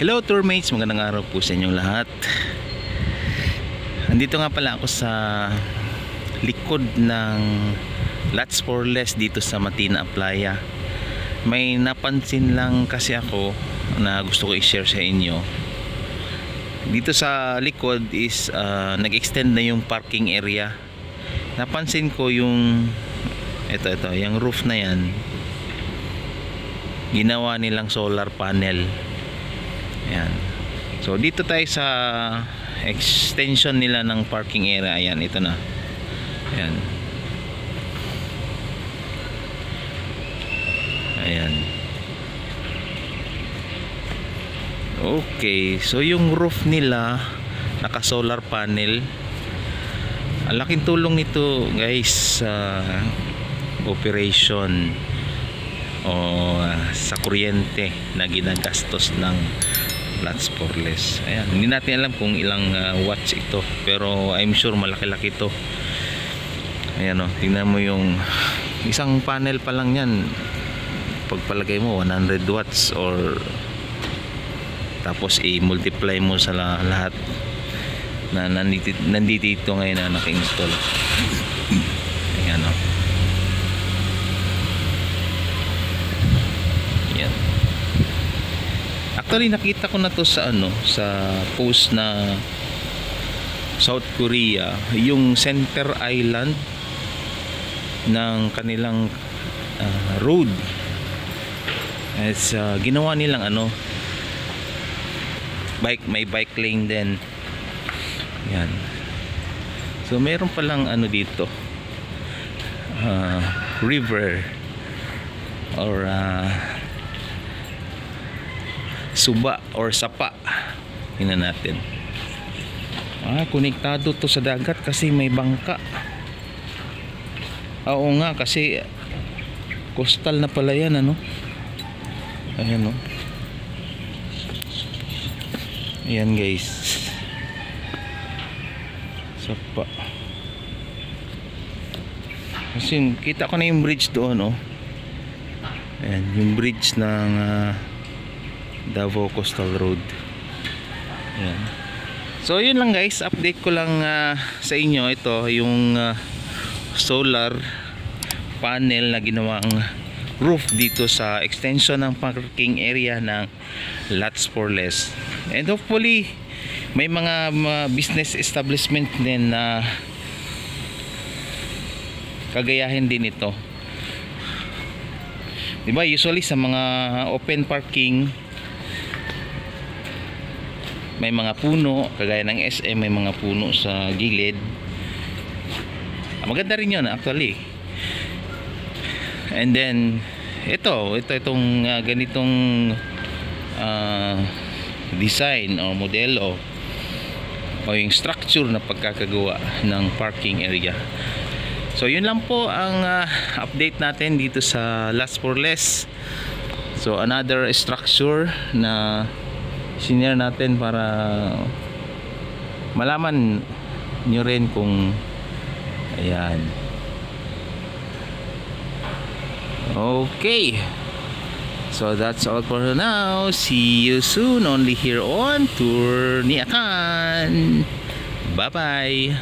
Hello tourmates, magandang araw po sa inyong lahat. Andito nga pala ako sa likod ng Lots for Less dito sa Matina Playa. May napansin lang kasi ako na gusto ko i-share sa inyo. Dito sa likod is nag-extend na yung parking area. Napansin ko yung ito, yung roof na yan, ginawa nilang solar panel. Ayan. So dito tayo sa extension nila ng parking area. Ayan, ito na. Ayan. Ayan. Okay, so yung roof nila naka solar panel. Ang laking tulong nito guys sa operation o sa kuryente na ginagastos ng Lots for Less. Ayan, hindi natin alam kung ilang watts ito, pero I'm sure malaki-laki ito. Ayan o, tingnan mo yung isang panel pa lang yan, pagpalagay mo 100 watts or tapos i-multiply mo sa lahat na nandito ngayon na naka-install. Ayan o. Ayan. Actually nakita ko na to sa sa post na South Korea, yung center island ng kanilang road as ginawa nilang may bike lane din. Yan. So meron palang dito river or suba or sapa. Tingnan natin. Konektado to sa dagat kasi may bangka. Oo nga, kasi coastal na pala yan, Ayan, Ayan guys. Sapa. Kasi kita ko na yung bridge doon, Ayan, yung bridge ng Davao Coastal Road. Ayan. So yun lang guys, update ko lang sa inyo. Ito yung solar panel na ginawang roof dito sa extension ng parking area ng Lots for Less. And hopefully may mga business establishment din na kagayahin din ito. Diba usually sa mga open parking may mga puno, kagaya ng SM may mga puno sa gilid. Maganda rin yun actually. And then itong ganitong design o modelo o yung structure na pagkakagawa ng parking area. So yun lang po ang update natin dito sa Lots for Less. So another structure na sinare natin para malaman nyo rin kung ayan. Okay, so that's all for now. See you soon only here on Tour ni Akan. Bye bye.